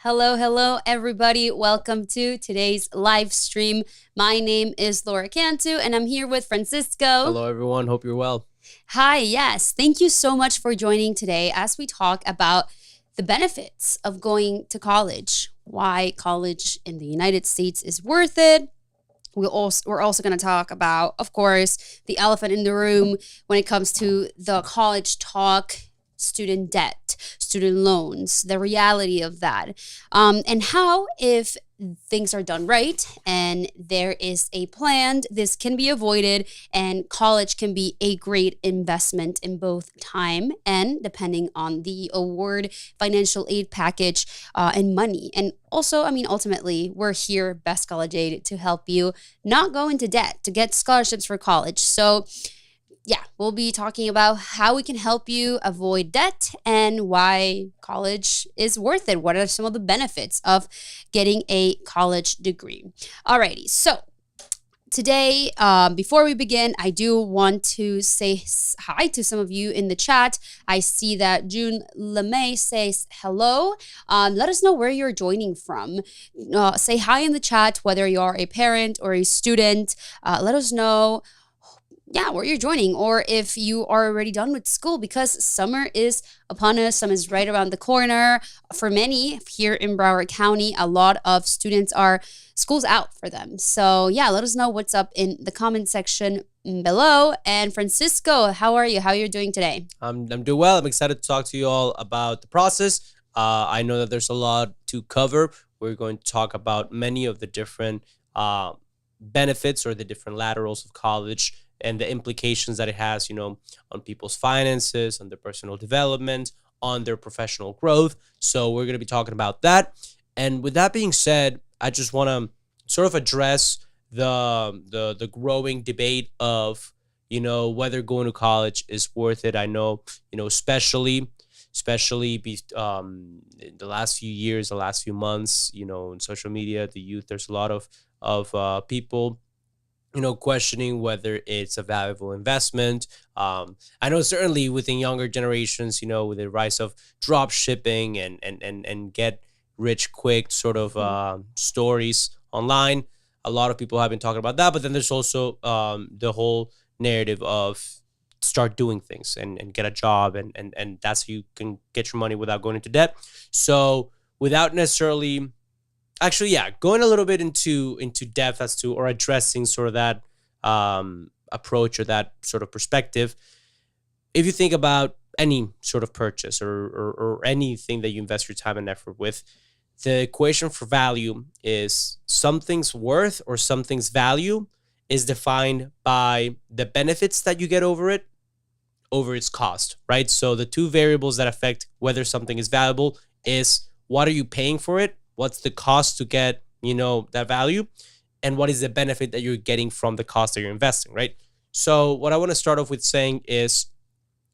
Hello, hello, everybody. Welcome to today's live stream. My name is Laura Cantu, and I'm here with Francisco. Hello, everyone. Hope you're well. Hi, yes. Thank you so much for joining today as we talk about the benefits of going to college, why college in the United States is worth it. We're also going to talk about, of course, the elephant in the room when it comes to the college talk, student debt, student loans, the reality of that, and how, if things are done right and there is a plan, this can be avoided, and college can be a great investment in both time and, depending on the award, financial aid package, and money. And also, ultimately, we're here, Best College Aid, to help you not go into debt, to get scholarships for college. So, yeah, we'll be talking about how we can help you avoid debt and why college is worth it. What are some of the benefits of getting a college degree? Alrighty, so today, before we begin, I do want to say hi to some of you in the chat. I see that June LeMay says hello. Let us know where you're joining from. Say hi in the chat, whether you're a parent or a student. Let us know where you're joining, or if you are already done with school, because summer is upon us. Summer is right around the corner. For many here in Broward County, a lot of students are school's out for them. So let us know what's up in the comment section below. And Francisco, how are you? How are you doing today? I'm doing well. I'm excited to talk to you all about the process. I know that there's a lot to cover. We're going to talk about many of the different benefits or the different laterals of college and the implications that it has, on people's finances, on their personal development, on their professional growth. So we're going to be talking about that. And with that being said, I just want to sort of address the growing debate of, whether going to college is worth it. I know, especially in the last few years, the last few months, in social media, the youth, there's a lot of people questioning whether it's a valuable investment. I know certainly within younger generations, with the rise of drop shipping and get rich quick sort of stories online, a lot of people have been talking about that. But then there's also the whole narrative of start doing things and get a job, and that's how you can get your money without going into debt. So without necessarily going a little bit into depth as to, or addressing sort of that approach or that sort of perspective. If you think about any sort of purchase or anything that you invest your time and effort with, the equation for value is something's worth or something's value is defined by the benefits that you get over it, over its cost, right? So the two variables that affect whether something is valuable is what are you paying for it? What's the cost to get, that value? And what is the benefit that you're getting from the cost that you're investing, right? So what I want to start off with saying is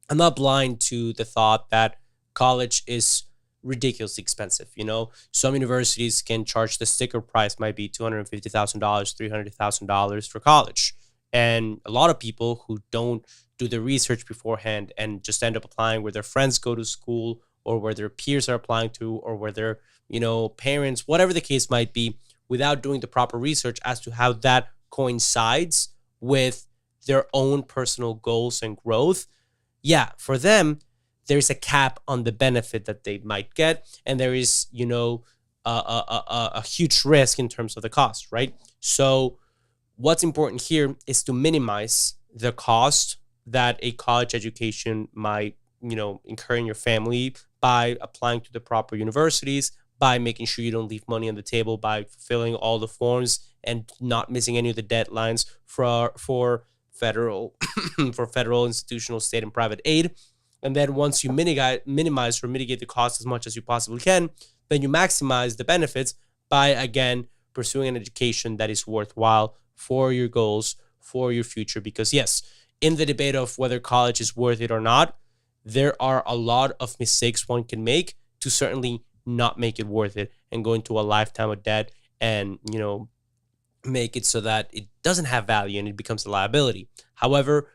I'm not blind to the thought that college is ridiculously expensive. Some universities can charge, the sticker price might be $250,000, $300,000 for college. And a lot of people who don't do the research beforehand and just end up applying where their friends go to school, or where their peers are applying to, or where their parents, whatever the case might be, without doing the proper research as to how that coincides with their own personal goals and growth. For them, there's a cap on the benefit that they might get. And there is, a huge risk in terms of the cost, right? So what's important here is to minimize the cost that a college education might, incur in your family by applying to the proper universities, by making sure you don't leave money on the table, by fulfilling all the forms and not missing any of the deadlines for federal for federal, institutional, state, and private aid. And then once you minimize or mitigate the cost as much as you possibly can, then you maximize the benefits by, again, pursuing an education that is worthwhile for your goals, for your future. Because yes, in the debate of whether college is worth it or not, there are a lot of mistakes one can make to certainly not make it worth it and go into a lifetime of debt and, make it so that it doesn't have value and it becomes a liability. However,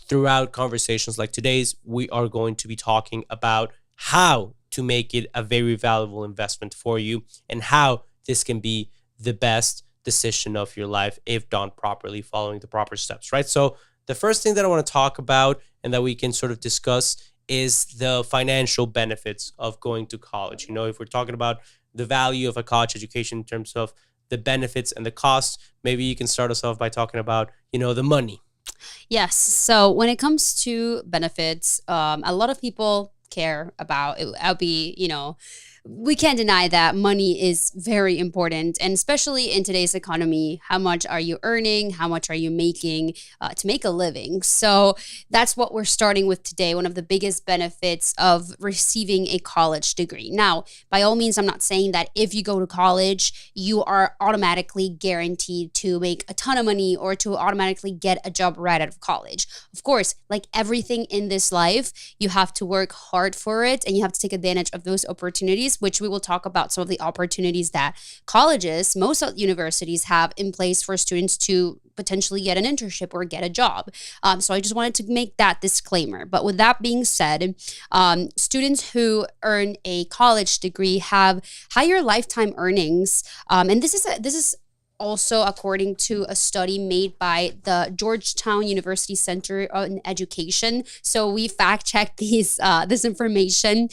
throughout conversations like today's, we are going to be talking about how to make it a very valuable investment for you, and how this can be the best decision of your life if done properly, following the proper steps, right? So the first thing that I want to talk about and that we can sort of discuss is the financial benefits of going to college. If we're talking about the value of a college education in terms of the benefits and the costs, maybe you can start us off by talking about, the money. Yes. So when it comes to benefits, a lot of people care about it. I'll be, we can't deny that money is very important. And especially in today's economy, how much are you earning? How much are you making to make a living? So that's what we're starting with today. One of the biggest benefits of receiving a college degree. Now, by all means, I'm not saying that if you go to college, you are automatically guaranteed to make a ton of money or to automatically get a job right out of college. Of course, like everything in this life, you have to work hard for it and you have to take advantage of those opportunities, which we will talk about some of the opportunities that colleges, most universities have in place for students to potentially get an internship or get a job. So I just wanted to make that disclaimer. But with that being said, students who earn a college degree have higher lifetime earnings. And this is also according to a study made by the Georgetown University Center on Education. So we fact checked this information.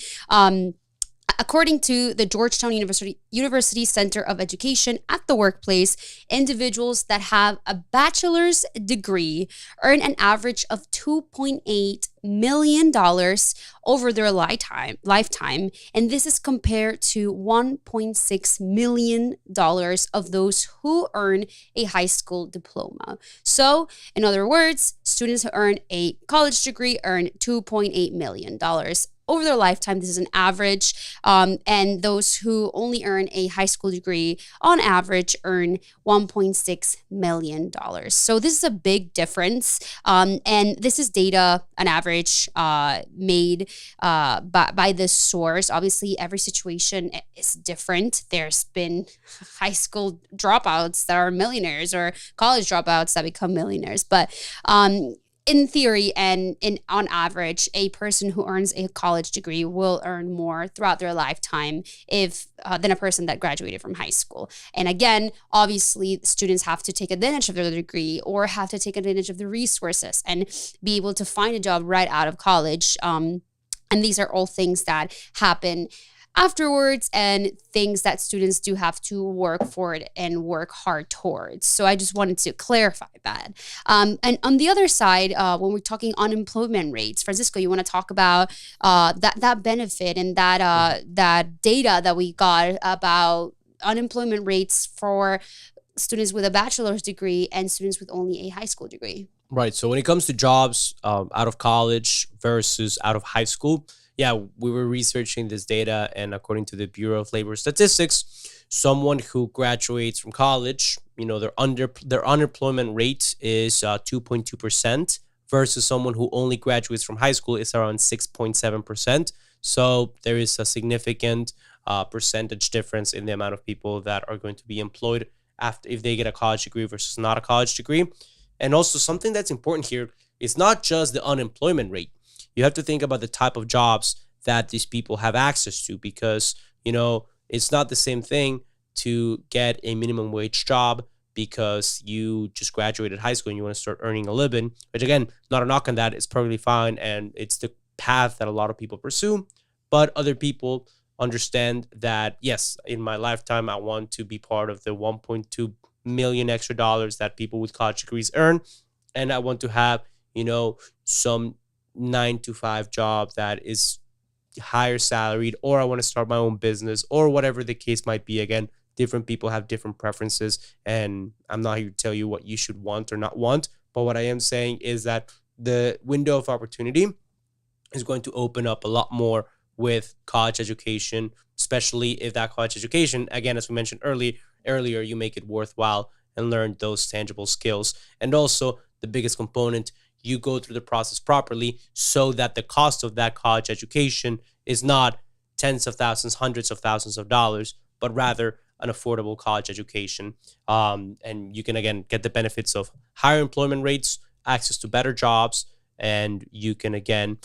According to the Georgetown University Center of Education at the workplace, individuals that have a bachelor's degree earn an average of $2.8 million over their lifetime. And this is compared to $1.6 million of those who earn a high school diploma. So, in other words, students who earn a college degree earn $2.8 million over their lifetime. This is an average. And those who only earn a high school degree on average earn $1.6 million. So this is a big difference. And this is data, an average made by this source. Obviously, every situation is different. There's been high school dropouts that are millionaires or college dropouts that become millionaires. But in theory and on average, a person who earns a college degree will earn more throughout their lifetime than a person that graduated from high school. And again, obviously, students have to take advantage of their degree or have to take advantage of the resources and be able to find a job right out of college. And these are all things that happen afterwards and things that students do have to work for it and work hard towards. So I just wanted to clarify that. And on the other side, when we're talking unemployment rates, Francisco, you want to talk about that benefit and that data that we got about unemployment rates for students with a bachelor's degree and students with only a high school degree. Right. So when it comes to jobs out of college versus out of high school, yeah, we were researching this data, and according to the Bureau of Labor Statistics, someone who graduates from college, their unemployment rate is 2.2% versus someone who only graduates from high school is around 6.7%. So there is a significant percentage difference in the amount of people that are going to be employed if they get a college degree versus not a college degree. And also something that's important here is not just the unemployment rate. You have to think about the type of jobs that these people have access to, because, it's not the same thing to get a minimum wage job because you just graduated high school and you want to start earning a living, which again, not a knock on that. It's perfectly fine. And it's the path that a lot of people pursue. But other people understand that, yes, in my lifetime, I want to be part of the 1.2 million extra dollars that people with college degrees earn. And I want to have, some 9-to-5 job that is higher salaried, or I want to start my own business, or whatever the case might be. Again, different people have different preferences, and I'm not here to tell you what you should want or not want. But what I am saying is that the window of opportunity is going to open up a lot more with college education, especially if that college education, again, as we mentioned earlier, you make it worthwhile and learn those tangible skills. And also the biggest component, you go through the process properly so that the cost of that college education is not tens of thousands, hundreds of thousands of dollars, but rather an affordable college education. And you can, again, get the benefits of higher employment rates, access to better jobs, and you can, again,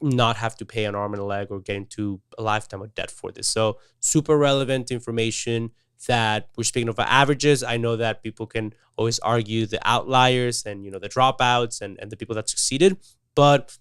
not have to pay an arm and a leg or get into a lifetime of debt for this. So super relevant information that we're speaking of averages. I know that people can always argue the outliers and, the dropouts and the people that succeeded, but,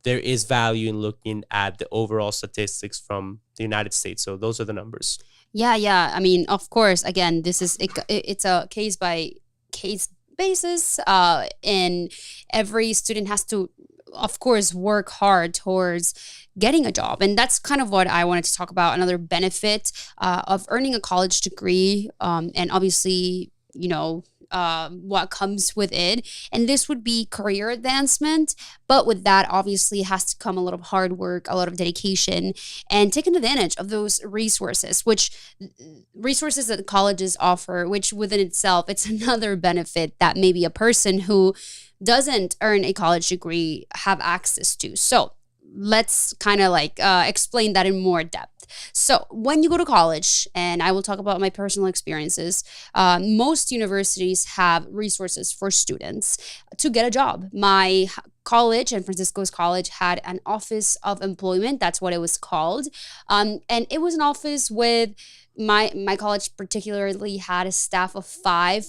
there is value in looking at the overall statistics from the United States. So those are the numbers. Yeah. I mean, of course, again, it's a case by case basis, and every student has to, of course, work hard towards getting a job. And that's kind of what I wanted to talk about. Another benefit of earning a college degree, and obviously, what comes with it. And this would be career advancement. But with that, obviously, has to come a lot of hard work, a lot of dedication, and taking advantage of those resources, resources that colleges offer, which within itself, it's another benefit that maybe a person who doesn't earn a college degree have access to. So let's kind of explain that in more depth. So when you go to college, and I will talk about my personal experiences, most universities have resources for students to get a job. My college, and Francisco's college, had an office of employment. That's what it was called. And it was an office with my college particularly had a staff of 5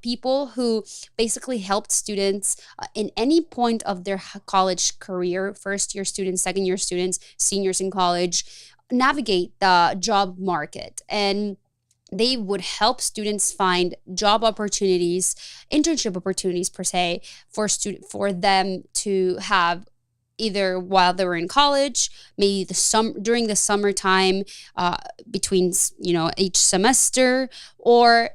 people who basically helped students in any point of their college career, first year students, second year students, seniors in college, navigate the job market. And they would help students find job opportunities, internship opportunities per se, for them to have either while they were in college, maybe during the summertime, between each semester, or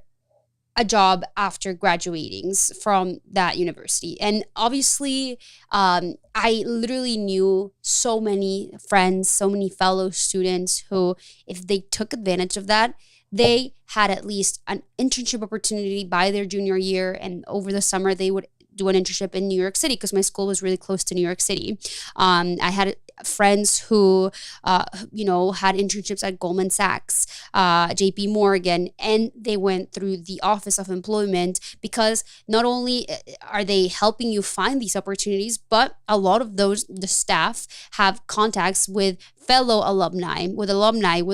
a job after graduating from that university. And obviously, I literally knew so many friends, so many fellow students who, if they took advantage of that, they had at least an internship opportunity by their junior year, and over the summer they would do an internship in New York City because my school was really close to New York City. I had friends who, had internships at Goldman Sachs, JP Morgan, and they went through the Office of Employment because not only are they helping you find these opportunities, but a lot of the staff have contacts with fellow alumni, with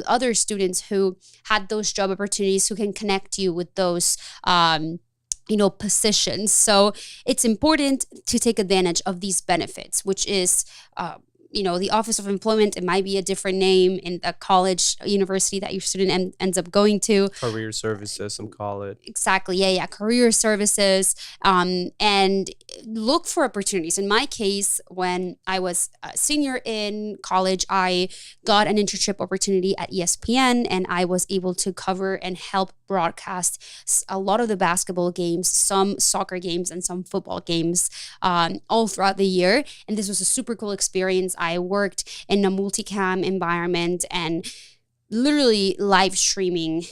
other students who had those job opportunities, who can connect you with those positions. So it's important to take advantage of these benefits, which is, the Office of Employment. It might be a different name in the college, university that your student ends up going to. Career services, some call it. Exactly. Yeah. Career services, and look for opportunities. In my case, when I was a senior in college, I got an internship opportunity at ESPN, and I was able to cover and help broadcast a lot of the basketball games, some soccer games, and some football games, all throughout the year. And this was a super cool experience. I worked in a multicam environment and literally live streaming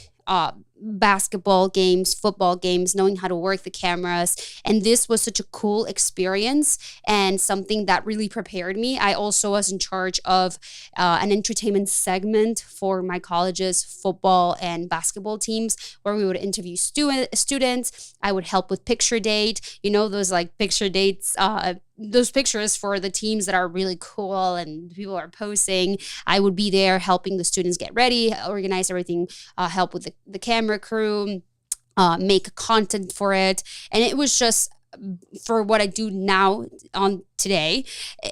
basketball games, football games, knowing how to work the cameras. And this was such a cool experience and something that really prepared me. I also was in charge of an entertainment segment for my college's football and basketball teams, where we would interview students. I would help with picture date, those picture dates, those pictures for the teams that are really cool and people are posting. I would be there helping the students get ready, organize everything, help with the camera crew, make content for it. And it was just, for what I do now on today,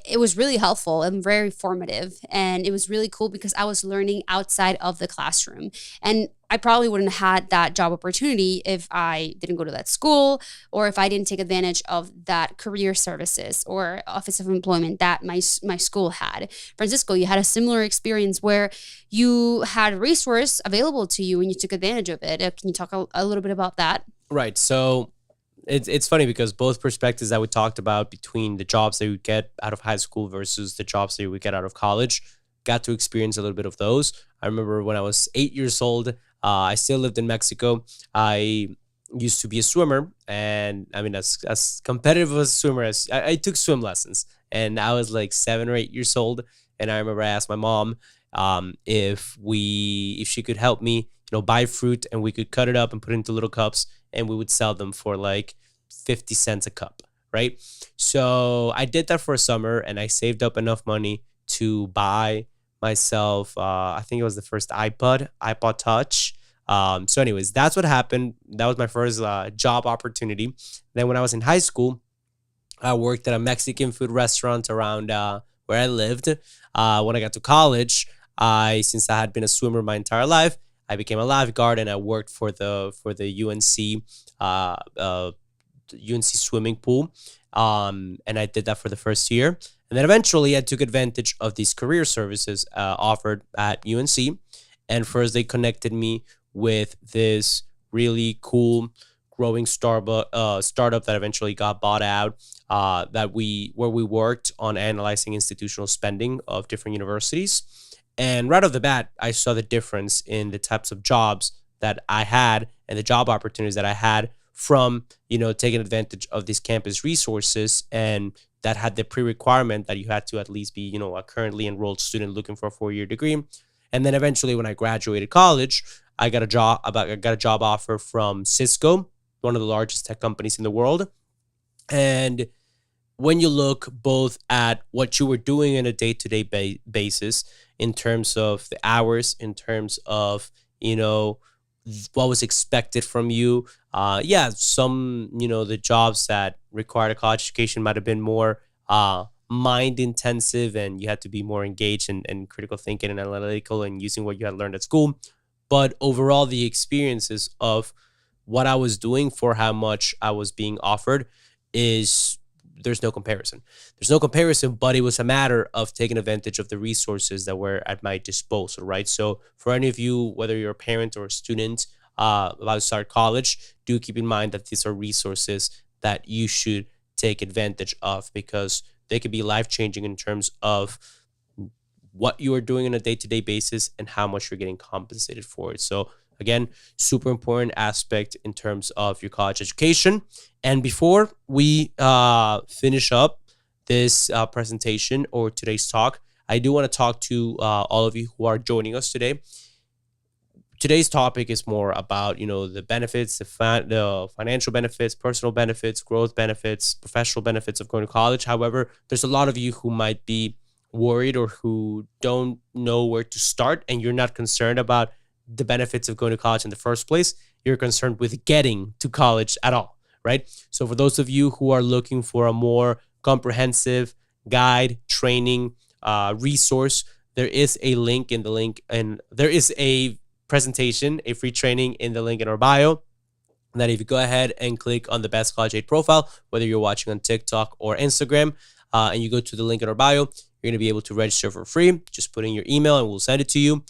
it was really helpful and very formative. And it was really cool because I was learning outside of the classroom. And I probably wouldn't have had that job opportunity if I didn't go to that school, or if I didn't take advantage of that career services or Office of Employment that my school had. Francisco, you had a similar experience where you had a resource available to you and you took advantage of it. Can you talk a little bit about that? Right. So it's funny because both perspectives that we talked about between the jobs that you would get out of high school versus the jobs that you would get out of college, got to experience a little bit of those. I remember when I was 8 years old, I still lived in Mexico. I used to be a swimmer, and I mean, as competitive as a swimmer as I took swim lessons, and I was like 7 or 8 years old. And I remember I asked my mom if she could help me, buy fruit, and we could cut it up and put it into little cups, and we would sell them for like 50 cents a cup, right? So I did that for a summer, and I saved up enough money to buy myself, I think it was the first iPod Touch. So anyways, that's what happened. That was my first job opportunity. Then when I was in high school, I worked at a Mexican food restaurant around where I lived. When I got to college, since I had been a swimmer my entire life, I became a lifeguard, and I worked for the UNC UNC swimming pool. And I did that for the first year. And then eventually I took advantage of these career services offered at UNC. And first they connected me with this really cool growing startup that eventually got bought out, where we worked on analyzing institutional spending of different universities. And right off the bat, I saw the difference in the types of jobs that I had and the job opportunities that I had from, taking advantage of these campus resources. And that had the pre-requirement that you had to at least be, a currently enrolled student looking for a 4-year degree. And then eventually when I graduated college, I got a job offer from Cisco, one of the largest tech companies in the world. And when you look both at what you were doing on a day-to-day basis, in terms of the hours, in terms of, what was expected from you. Some, the jobs that required a college education might have been more mind intensive, and you had to be more engaged in critical thinking and analytical and using what you had learned at school. But overall, the experiences of what I was doing for how much I was being offered there's no comparison. There's no comparison, but it was a matter of taking advantage of the resources that were at my disposal, right? So for any of you, whether you're a parent or a student about to start college, do keep in mind that these are resources that you should take advantage of, because they could be life-changing in terms of what you are doing on a day-to-day basis and how much you're getting compensated for it. So again, super important aspect in terms of your college education. And before we finish up this presentation or today's talk, I do want to talk to all of you who are joining us today. Today's topic is more about, the benefits, the financial benefits, personal benefits, growth benefits, professional benefits of going to college. However, there's a lot of you who might be worried or who don't know where to start, and you're not concerned about the benefits of going to college in the first place. You're concerned with getting to college at all, right? So for those of you who are looking for a more comprehensive guide, training, resource, there is a link in the link, and there is a presentation, a free training in the link in our bio, that if you go ahead and click on the Best College Aid profile, whether you're watching on TikTok or Instagram, and you go to the link in our bio, you're going to be able to register for free. Just put in your email and we'll send it to you.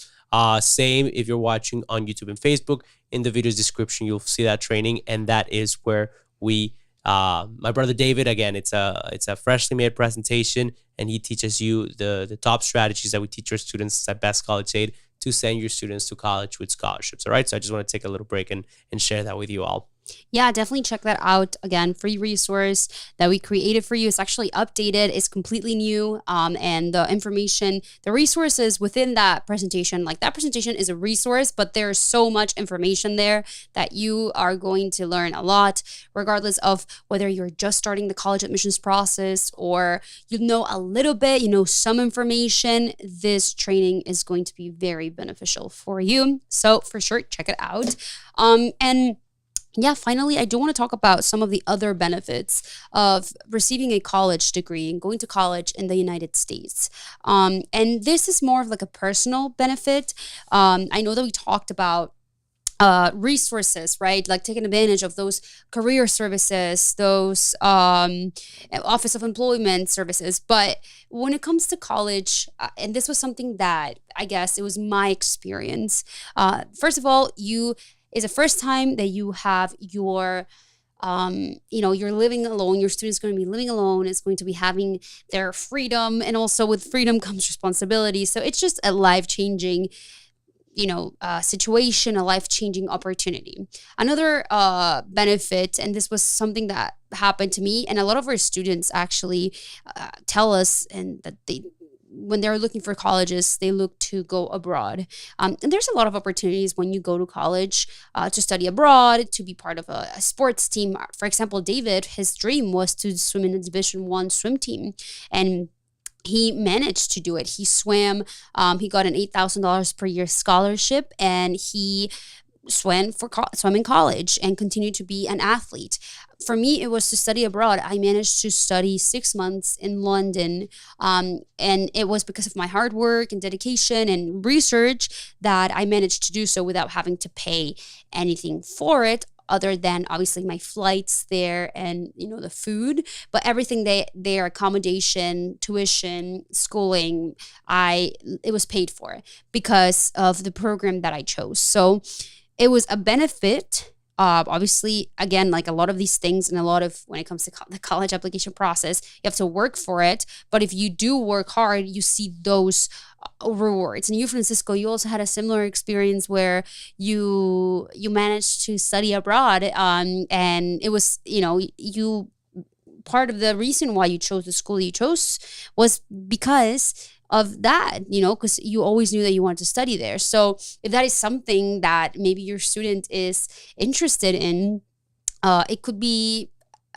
Same if you're watching on YouTube and Facebook. In the video's description, you'll see that training, and that is where we, my brother David, again, it's a freshly made presentation, and he teaches you the top strategies that we teach our students at Best College Aid to send your students to college with scholarships. All right, so I just want to take a little break and share that with you all. Yeah, definitely check that out. Again, free resource that we created for you. It's actually updated. It's completely new. And the information, the resources within that presentation, like that presentation is a resource, but there's so much information there that you are going to learn a lot, regardless of whether you're just starting the college admissions process or you know a little bit, some information. This training is going to be very beneficial for you. So for sure, check it out. And yeah, finally, I do want to talk about some of the other benefits of receiving a college degree and going to college in the United States. And this is more of like a personal benefit. I know that we talked about resources, right? Like taking advantage of those career services, those Office of Employment services. But when it comes to college, and this was something that I guess it was my experience. First of all, it's the first time that you have you're living alone. Your student's going to be living alone. It's going to be having their freedom. And also with freedom comes responsibility. So it's just a life-changing, situation, a life-changing opportunity. Another benefit, and this was something that happened to me, and a lot of our students actually tell us and that when they're looking for colleges, they look to go abroad. And there's a lot of opportunities when you go to college to study abroad, to be part of a sports team. For example, David, his dream was to swim in the Division I swim team. And he managed to do it. He swam. He got an $8,000 per year scholarship, and he swam in college and continued to be an athlete. For me, it was to study abroad. I managed to study 6 months in London, and it was because of my hard work and dedication and research that I managed to do so without having to pay anything for it, other than obviously my flights there and the food. But everything their accommodation, tuition, schooling, it was paid for because of the program that I chose. So it was a benefit. Obviously, again, like a lot of these things and a lot of when it comes to the college application process, you have to work for it. But if you do work hard, you see those rewards. And you, Francisco, you also had a similar experience where you managed to study abroad, and it was you part of the reason why you chose the school you chose was because of that, because you always knew that you wanted to study there. So if that is something that maybe your student is interested in, it could be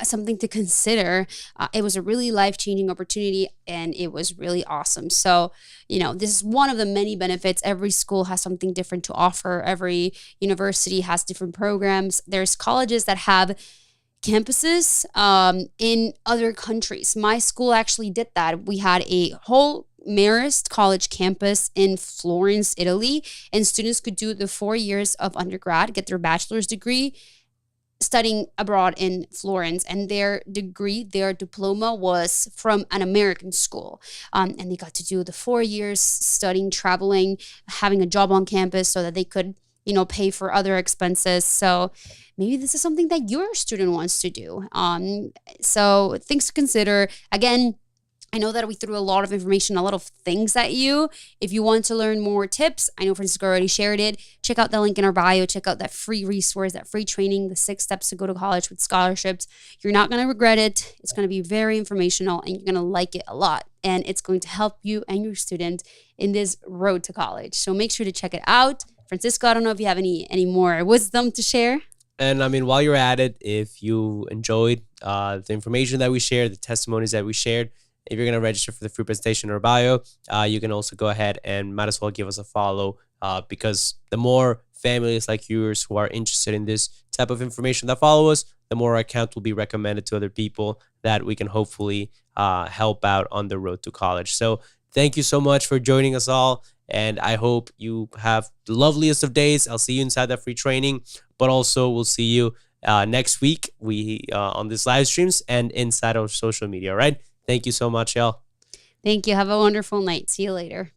something to consider. It was a really life-changing opportunity, and it was really awesome. So, this is one of the many benefits. Every school has something different to offer. Every university has different programs. There's colleges that have campuses in other countries. My school actually did that. We had a whole Marist College campus in Florence, Italy, and students could do the 4 years of undergrad, get their bachelor's degree, studying abroad in Florence, and their diploma was from an American school. And they got to do the 4 years studying, traveling, having a job on campus so that they could, pay for other expenses. So maybe this is something that your student wants to do. So things to consider. Again, I know that we threw a lot of information, a lot of things at you. If you want to learn more tips, I know Francisco already shared it. Check out the link in our bio. Check out that free resource, that free training, the 6 steps to go to college with scholarships. You're not going to regret it. It's going to be very informational, and you're going to like it a lot. And it's going to help you and your student in this road to college. So make sure to check it out. Francisco, I don't know if you have any more wisdom to share. And I mean, while you're at it, if you enjoyed the information that we shared, the testimonies that we shared, if you're going to register for the free presentation or bio, you can also go ahead and might as well give us a follow, because the more families like yours who are interested in this type of information that follow us, the more our account will be recommended to other people that we can hopefully help out on the road to college. So thank you so much for joining us all. And I hope you have the loveliest of days. I'll see you inside that free training, but also we'll see you next week on these live streams and inside our social media. All right. Thank you so much, y'all. Thank you. Have a wonderful night. See you later.